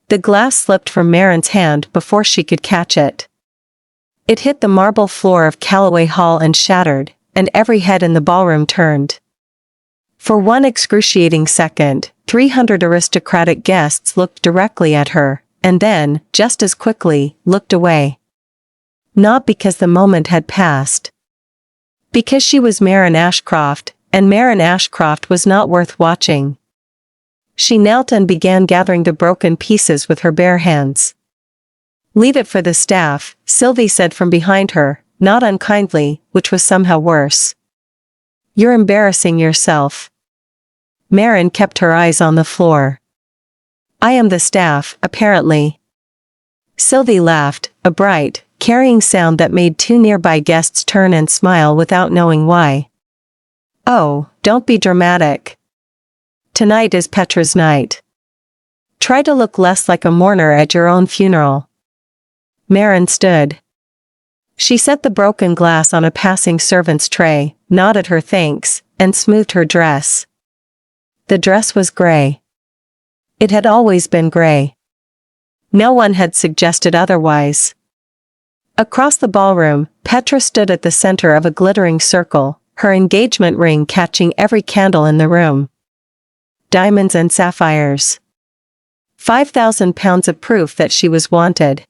The glass slipped from Maren's hand before she could catch it. It hit the marble floor of Calloway Hall and shattered, and every head in the ballroom turned. For one excruciating second, 300 aristocratic guests looked directly at her, and then, just as quickly, looked away. Not because the moment had passed. Because she was Maren Ashcroft, and Maren Ashcroft was not worth watching. She knelt and began gathering the broken pieces with her bare hands. "Leave it for the staff," Sylvie said from behind her, not unkindly, which was somehow worse. "You're embarrassing yourself." Maren kept her eyes on the floor. "I am the staff, apparently." Sylvie laughed, a bright, carrying sound that made two nearby guests turn and smile without knowing why. "Oh, don't be dramatic. Tonight is Petra's night. Try to look less like a mourner at your own funeral." Maren stood. She set the broken glass on a passing servant's tray, nodded her thanks, and smoothed her dress. The dress was gray. It had always been gray. No one had suggested otherwise. Across the ballroom, Petra stood at the center of a glittering circle, her engagement ring catching every candle in the room. Diamonds and sapphires. 5,000 pounds of proof that she was wanted.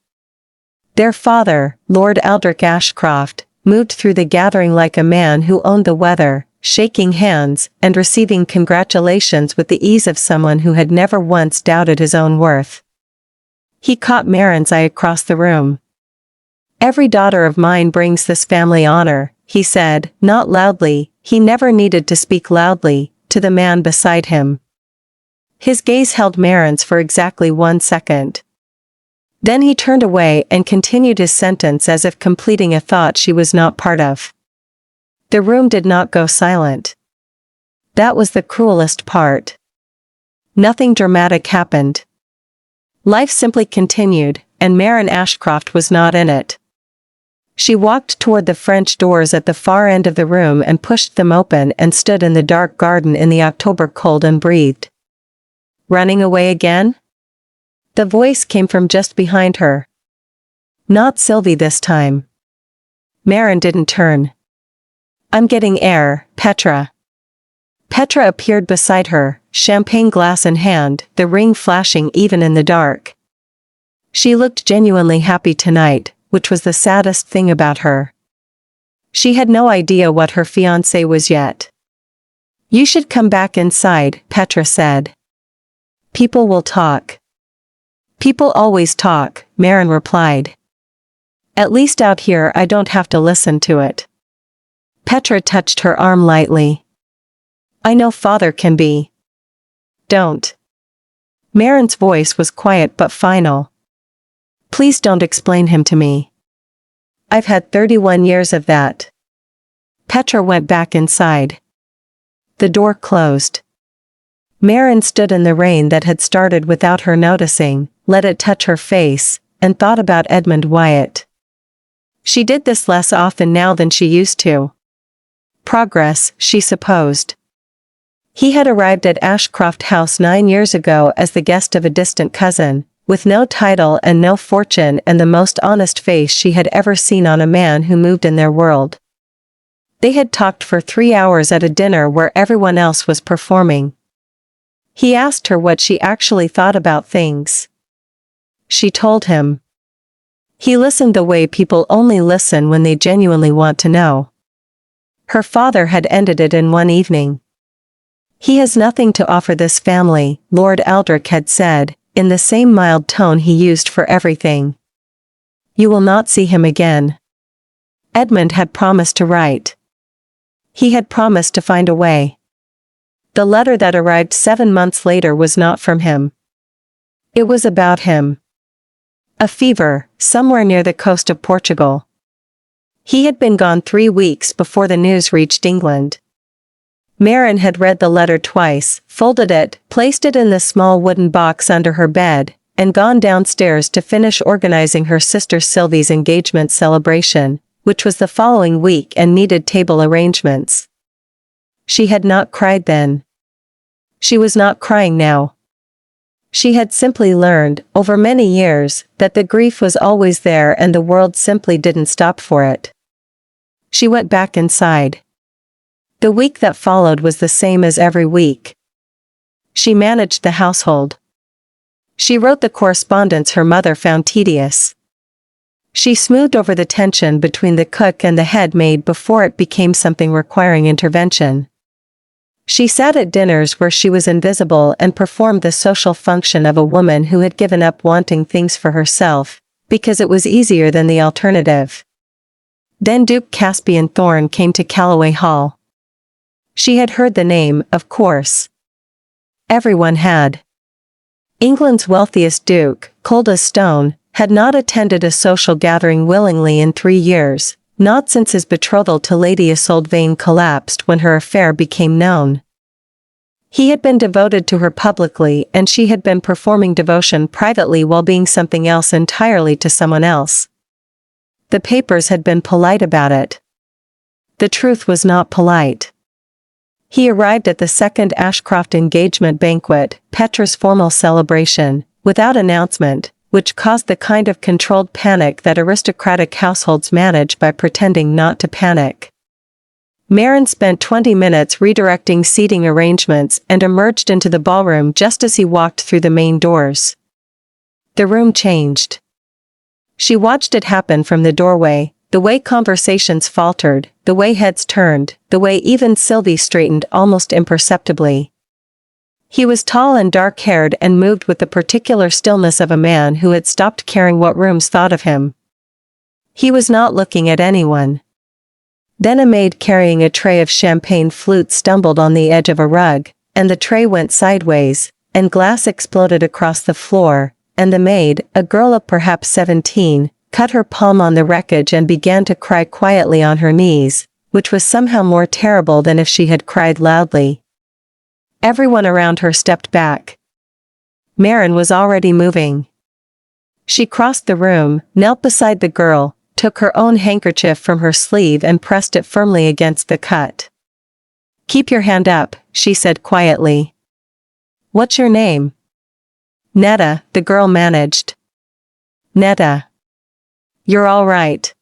Their father, Lord Aldrich Ashcroft, moved through the gathering like a man who owned the weather, shaking hands and receiving congratulations with the ease of someone who had never once doubted his own worth. He caught Maren's eye across the room. "Every daughter of mine brings this family honor," he said, not loudly, he never needed to speak loudly, to the man beside him. His gaze held Maren's for exactly 1 second. Then he turned away and continued his sentence as if completing a thought she was not part of. The room did not go silent. That was the cruelest part. Nothing dramatic happened. Life simply continued, and Maren Ashcroft was not in it. She walked toward the French doors at the far end of the room and pushed them open and stood in the dark garden in the October cold and breathed. "Running away again?" The voice came from just behind her. Not Sylvie this time. Maren didn't turn. "I'm getting air, Petra." Petra appeared beside her, champagne glass in hand, the ring flashing even in the dark. She looked genuinely happy tonight, which was the saddest thing about her. She had no idea what her fiancé was yet. "You should come back inside," Petra said. "People will talk." "People always talk," Maren replied. "At least out here I don't have to listen to it." Petra touched her arm lightly. "I know father can be." "Don't." Maren's voice was quiet but final. "Please don't explain him to me. I've had 31 years of that." Petra went back inside. The door closed. Maren stood in the rain that had started without her noticing, let it touch her face, and thought about Edmund Wyatt. She did this less often now than she used to. Progress, she supposed. He had arrived at Ashcroft House 9 years ago as the guest of a distant cousin, with no title and no fortune and the most honest face she had ever seen on a man who moved in their world. They had talked for 3 hours at a dinner where everyone else was performing. He asked her what she actually thought about things. She told him. He listened the way people only listen when they genuinely want to know. Her father had ended it in one evening. "He has nothing to offer this family," Lord Aldrich had said, in the same mild tone he used for everything. "You will not see him again." Edmund had promised to write. He had promised to find a way. The letter that arrived 7 months later was not from him. It was about him. A fever, somewhere near the coast of Portugal. He had been gone 3 weeks before the news reached England. Maren had read the letter twice, folded it, placed it in the small wooden box under her bed, and gone downstairs to finish organizing her sister Sylvie's engagement celebration, which was the following week and needed table arrangements. She had not cried then. She was not crying now. She had simply learned, over many years, that the grief was always there and the world simply didn't stop for it. She went back inside. The week that followed was the same as every week. She managed the household. She wrote the correspondence her mother found tedious. She smoothed over the tension between the cook and the head maid before it became something requiring intervention. She sat at dinners where she was invisible and performed the social function of a woman who had given up wanting things for herself, because it was easier than the alternative. Then Duke Caspian Thorne came to Calloway Hall. She had heard the name, of course. Everyone had. England's wealthiest duke, coldest stone, had not attended a social gathering willingly in 3 years, not since his betrothal to Lady Isolde Vane collapsed when her affair became known. He had been devoted to her publicly and she had been performing devotion privately while being something else entirely to someone else. The papers had been polite about it. The truth was not polite. He arrived at the second Ashcroft engagement banquet, Petra's formal celebration, without announcement, which caused the kind of controlled panic that aristocratic households manage by pretending not to panic. Maren spent 20 minutes redirecting seating arrangements and emerged into the ballroom just as he walked through the main doors. The room changed. She watched it happen from the doorway, the way conversations faltered, the way heads turned, the way even Sylvie straightened almost imperceptibly. He was tall and dark-haired and moved with the particular stillness of a man who had stopped caring what rooms thought of him. He was not looking at anyone. Then a maid carrying a tray of champagne flutes stumbled on the edge of a rug, and the tray went sideways, and glass exploded across the floor, and the maid, a girl of perhaps 17, cut her palm on the wreckage and began to cry quietly on her knees, which was somehow more terrible than if she had cried loudly. Everyone around her stepped back. Maren was already moving. She crossed the room, knelt beside the girl, took her own handkerchief from her sleeve and pressed it firmly against the cut. "Keep your hand up," she said quietly. "What's your name?" "Netta," the girl managed. "Netta. You're all right.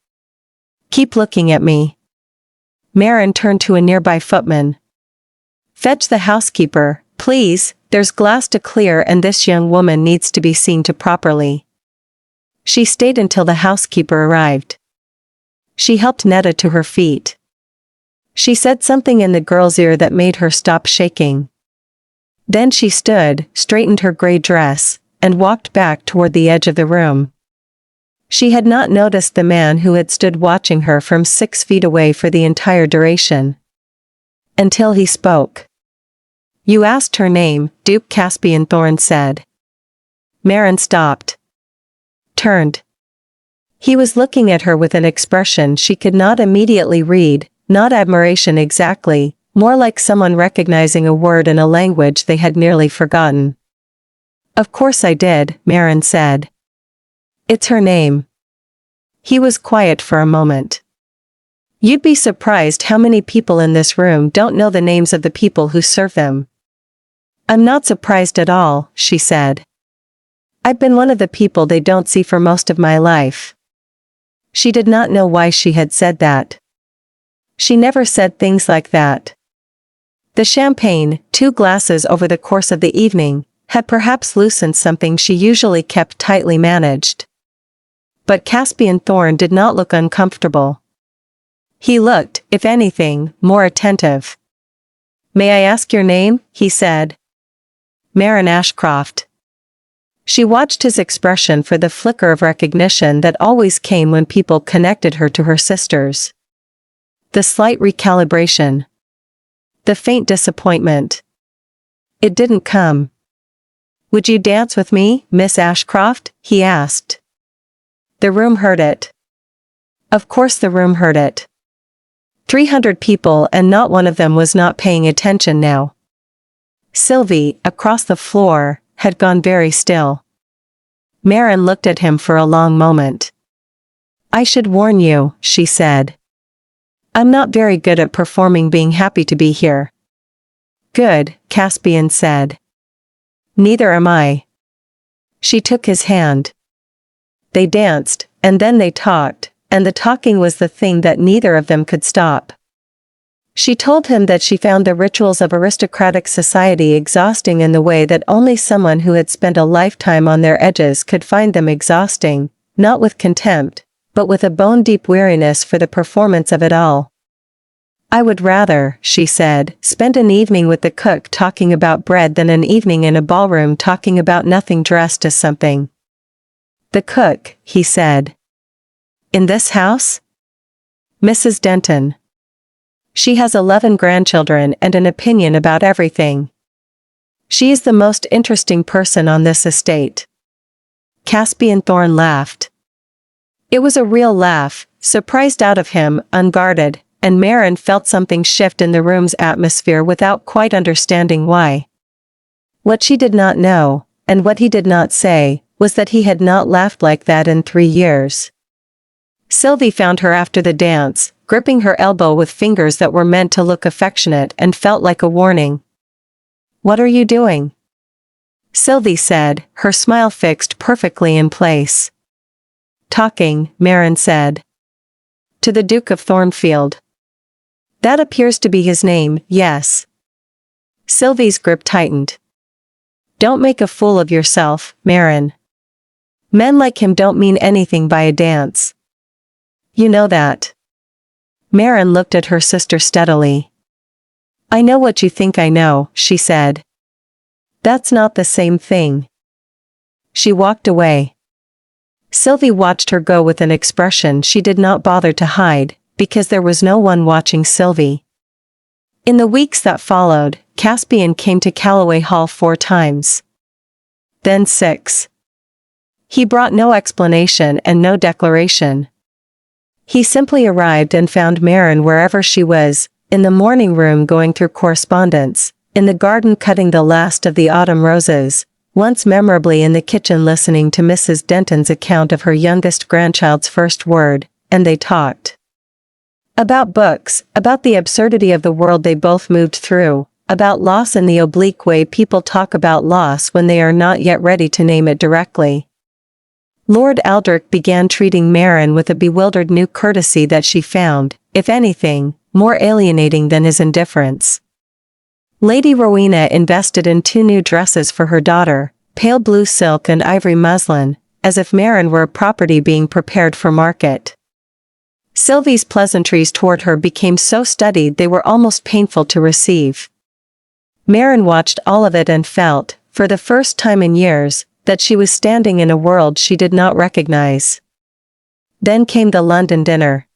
Keep looking at me." Maren turned to a nearby footman. "Fetch the housekeeper, please, there's glass to clear and this young woman needs to be seen to properly." She stayed until the housekeeper arrived. She helped Netta to her feet. She said something in the girl's ear that made her stop shaking. Then she stood, straightened her gray dress, and walked back toward the edge of the room. She had not noticed the man who had stood watching her from 6 feet away for the entire duration. Until he spoke. "You asked her name," Duke Caspian Thorne said. Maren stopped. Turned. He was looking at her with an expression she could not immediately read, not admiration exactly, more like someone recognizing a word in a language they had nearly forgotten. "Of course I did," Maren said. "It's her name." He was quiet for a moment. "You'd be surprised how many people in this room don't know the names of the people who serve them." "I'm not surprised at all," she said. "I've been one of the people they don't see for most of my life." She did not know why she had said that. She never said things like that. The champagne, 2 glasses over the course of the evening, had perhaps loosened something she usually kept tightly managed. But Caspian Thorne did not look uncomfortable. He looked, if anything, more attentive. "May I ask your name?" he said. "Maren Ashcroft." She watched his expression for the flicker of recognition that always came when people connected her to her sisters. The slight recalibration. The faint disappointment. It didn't come. "Would you dance with me, Miss Ashcroft?" he asked. The room heard it. Of course the room heard it. 300 people and not one of them was not paying attention now. Sylvie, across the floor, had gone very still. Maren looked at him for a long moment. "I should warn you," she said. "I'm not very good at performing being happy to be here." "Good," Caspian said. "Neither am I." She took his hand. They danced, and then they talked, and the talking was the thing that neither of them could stop. She told him that she found the rituals of aristocratic society exhausting in the way that only someone who had spent a lifetime on their edges could find them exhausting, not with contempt, but with a bone-deep weariness for the performance of it all. I would rather, she said, spend an evening with the cook talking about bread than an evening in a ballroom talking about nothing dressed as something. The cook, he said. In this house? Mrs. Denton. She has 11 grandchildren and an opinion about everything. She is the most interesting person on this estate. Caspian Thorne laughed. It was a real laugh, surprised out of him, unguarded, and Maren felt something shift in the room's atmosphere without quite understanding why. What she did not know, and what he did not say, was that he had not laughed like that in 3 years. Sylvie found her after the dance, gripping her elbow with fingers that were meant to look affectionate and felt like a warning. What are you doing? Sylvie said, her smile fixed perfectly in place. Talking, Maren said. To the Duke of Thornfield. That appears to be his name, yes. Sylvie's grip tightened. Don't make a fool of yourself, Maren. Men like him don't mean anything by a dance. You know that. Maren looked at her sister steadily. I know what you think I know, she said. That's not the same thing. She walked away. Sylvie watched her go with an expression she did not bother to hide, because there was no one watching Sylvie. In the weeks that followed, Caspian came to Calloway Hall 4 times. Then 6. He brought no explanation and no declaration. He simply arrived and found Maren wherever she was, in the morning room going through correspondence, in the garden cutting the last of the autumn roses, once memorably in the kitchen listening to Mrs. Denton's account of her youngest grandchild's first word, and they talked. About books, about the absurdity of the world they both moved through, about loss in the oblique way people talk about loss when they are not yet ready to name it directly. Lord Aldrich began treating Maren with a bewildered new courtesy that she found, if anything, more alienating than his indifference. Lady Rowena invested in 2 new dresses for her daughter, pale blue silk and ivory muslin, as if Maren were a property being prepared for market. Sylvie's pleasantries toward her became so studied they were almost painful to receive. Maren watched all of it and felt, for the first time in years, that she was standing in a world she did not recognize. Then came the London dinner.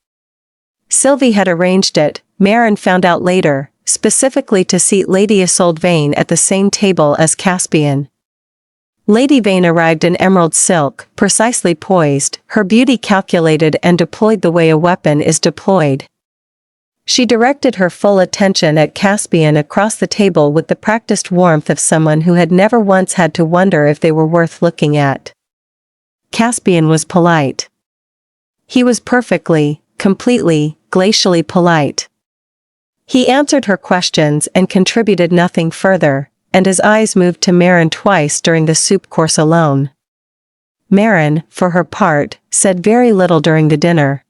Sylvie had arranged it, Maren found out later, specifically to seat Lady Isolde Vane at the same table as Caspian. Lady Vane arrived in emerald silk, precisely poised, her beauty calculated and deployed the way a weapon is deployed. She directed her full attention at Caspian across the table with the practiced warmth of someone who had never once had to wonder if they were worth looking at. Caspian was polite. He was perfectly, completely, glacially polite. He answered her questions and contributed nothing further, and his eyes moved to Maren twice during the soup course alone. Maren, for her part, said very little during the dinner.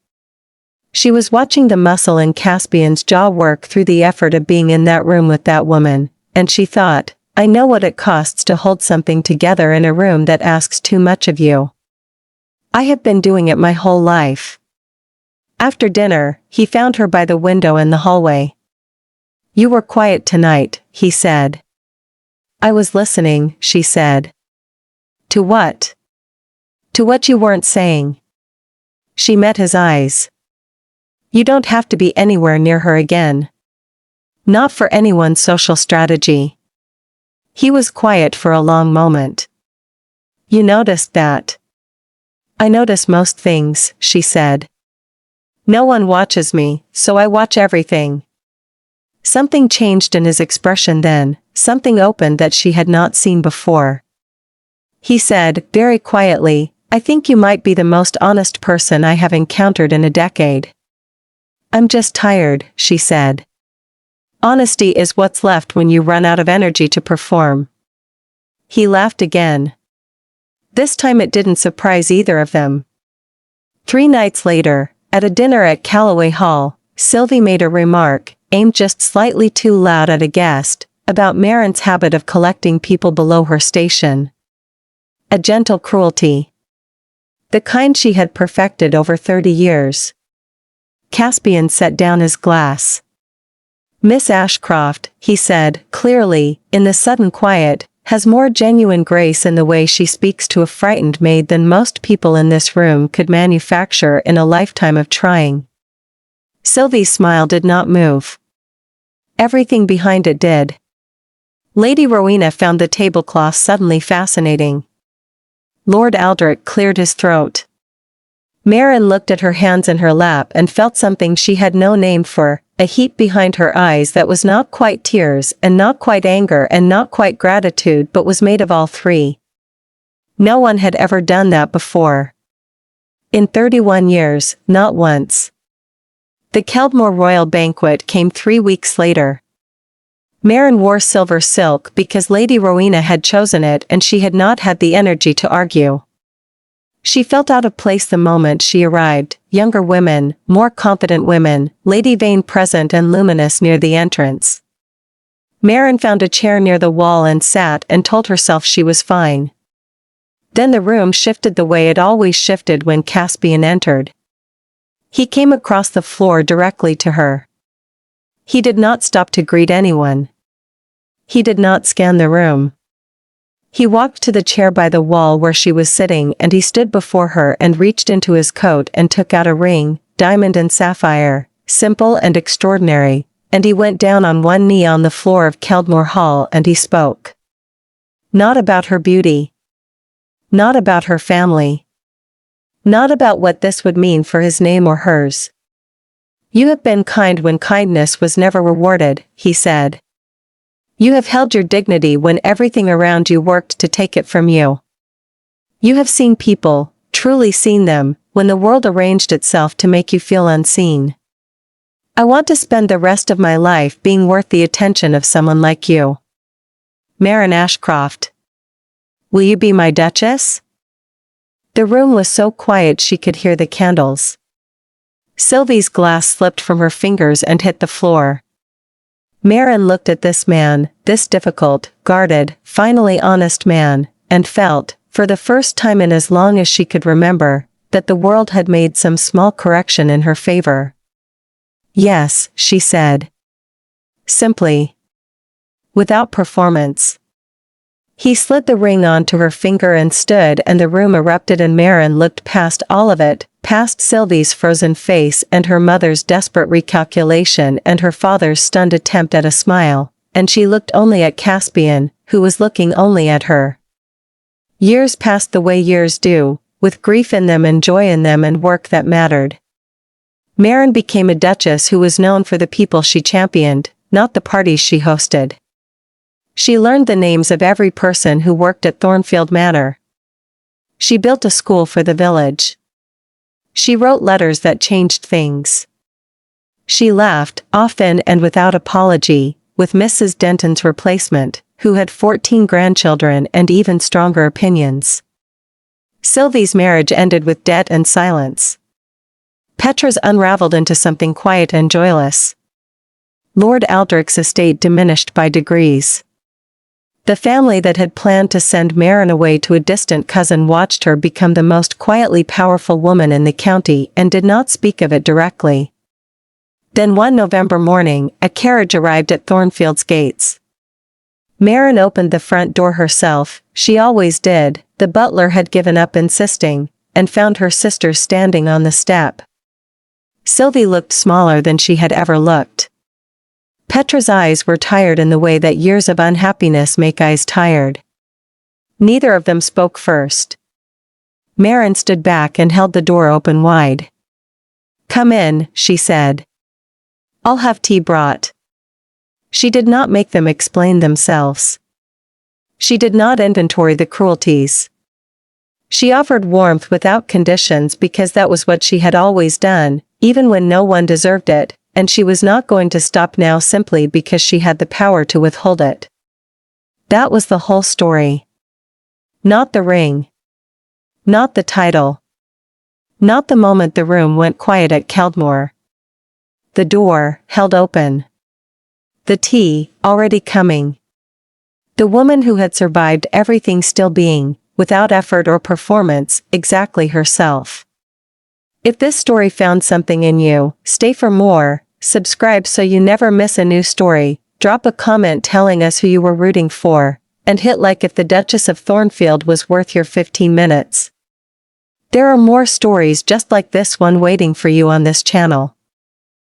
She was watching the muscle in Caspian's jaw work through the effort of being in that room with that woman, and she thought, I know what it costs to hold something together in a room that asks too much of you. I have been doing it my whole life. After dinner, he found her by the window in the hallway. You were quiet tonight, he said. I was listening, she said. To what? To what you weren't saying. She met his eyes. You don't have to be anywhere near her again. Not for anyone's social strategy. He was quiet for a long moment. You noticed that. I notice most things, she said. No one watches me, so I watch everything. Something changed in his expression then, something opened that she had not seen before. He said, very quietly, I think you might be the most honest person I have encountered in a decade. I'm just tired, she said. Honesty is what's left when you run out of energy to perform. He laughed again. This time it didn't surprise either of them. 3 nights later, at a dinner at Calloway Hall, Sylvie made a remark, aimed just slightly too loud at a guest, about Maren's habit of collecting people below her station. A gentle cruelty. The kind she had perfected over 30 years. Caspian set down his glass. Miss Ashcroft, he said, clearly, in the sudden quiet, has more genuine grace in the way she speaks to a frightened maid than most people in this room could manufacture in a lifetime of trying. Sylvie's smile did not move. Everything behind it did. Lady Rowena found the tablecloth suddenly fascinating. Lord Aldrich cleared his throat. Maren looked at her hands in her lap and felt something she had no name for, a heat behind her eyes that was not quite tears and not quite anger and not quite gratitude but was made of all three. No one had ever done that before. In 31 years, not once. The Keldmore Royal Banquet came 3 weeks later. Maren wore silver silk because Lady Rowena had chosen it and she had not had the energy to argue. She felt out of place the moment she arrived, younger women, more confident women, Lady Vane present and luminous near the entrance. Maren found a chair near the wall and sat and told herself she was fine. Then the room shifted the way it always shifted when Caspian entered. He came across the floor directly to her. He did not stop to greet anyone. He did not scan the room. He walked to the chair by the wall where she was sitting and he stood before her and reached into his coat and took out a ring, diamond and sapphire, simple and extraordinary, and he went down on one knee on the floor of Keldmore Hall and he spoke. Not about her beauty. Not about her family. Not about what this would mean for his name or hers. You have been kind when kindness was never rewarded, he said. You have held your dignity when everything around you worked to take it from you. You have seen people, truly seen them, when the world arranged itself to make you feel unseen. I want to spend the rest of my life being worth the attention of someone like you. Maren Ashcroft. Will you be my Duchess? The room was so quiet she could hear the candles. Sylvie's glass slipped from her fingers and hit the floor. Maren looked at this man, this difficult, guarded, finally honest man, and felt, for the first time in as long as she could remember, that the world had made some small correction in her favor. Yes, she said. Simply. Without performance. He slid the ring onto her finger and stood and the room erupted and Maren looked past all of it, past Sylvie's frozen face and her mother's desperate recalculation and her father's stunned attempt at a smile, and she looked only at Caspian, who was looking only at her. Years passed the way years do, with grief in them and joy in them and work that mattered. Maren became a duchess who was known for the people she championed, not the parties she hosted. She learned the names of every person who worked at Thornfield Manor. She built a school for the village. She wrote letters that changed things. She laughed, often and without apology, with Mrs. Denton's replacement, who had 14 grandchildren and even stronger opinions. Sylvie's marriage ended with debt and silence. Petra's unraveled into something quiet and joyless. Lord Aldrich's estate diminished by degrees. The family that had planned to send Maren away to a distant cousin watched her become the most quietly powerful woman in the county and did not speak of it directly. Then one November morning, a carriage arrived at Thornfield's gates. Maren opened the front door herself, she always did, the butler had given up insisting, and found her sister standing on the step. Sylvie looked smaller than she had ever looked. Petra's eyes were tired in the way that years of unhappiness make eyes tired. Neither of them spoke first. Maren stood back and held the door open wide. Come in, she said. I'll have tea brought. She did not make them explain themselves. She did not inventory the cruelties. She offered warmth without conditions because that was what she had always done, even when no one deserved it, and she was not going to stop now simply because she had the power to withhold it. That was the whole story. Not the ring. Not the title. Not the moment the room went quiet at Caldmore. The door, held open. The tea, already coming. The woman who had survived everything still being, without effort or performance, exactly herself. If this story found something in you, stay for more, subscribe so you never miss a new story, drop a comment telling us who you were rooting for, and hit like if the Duchess of Thornfield was worth your 15 minutes. There are more stories just like this one waiting for you on this channel.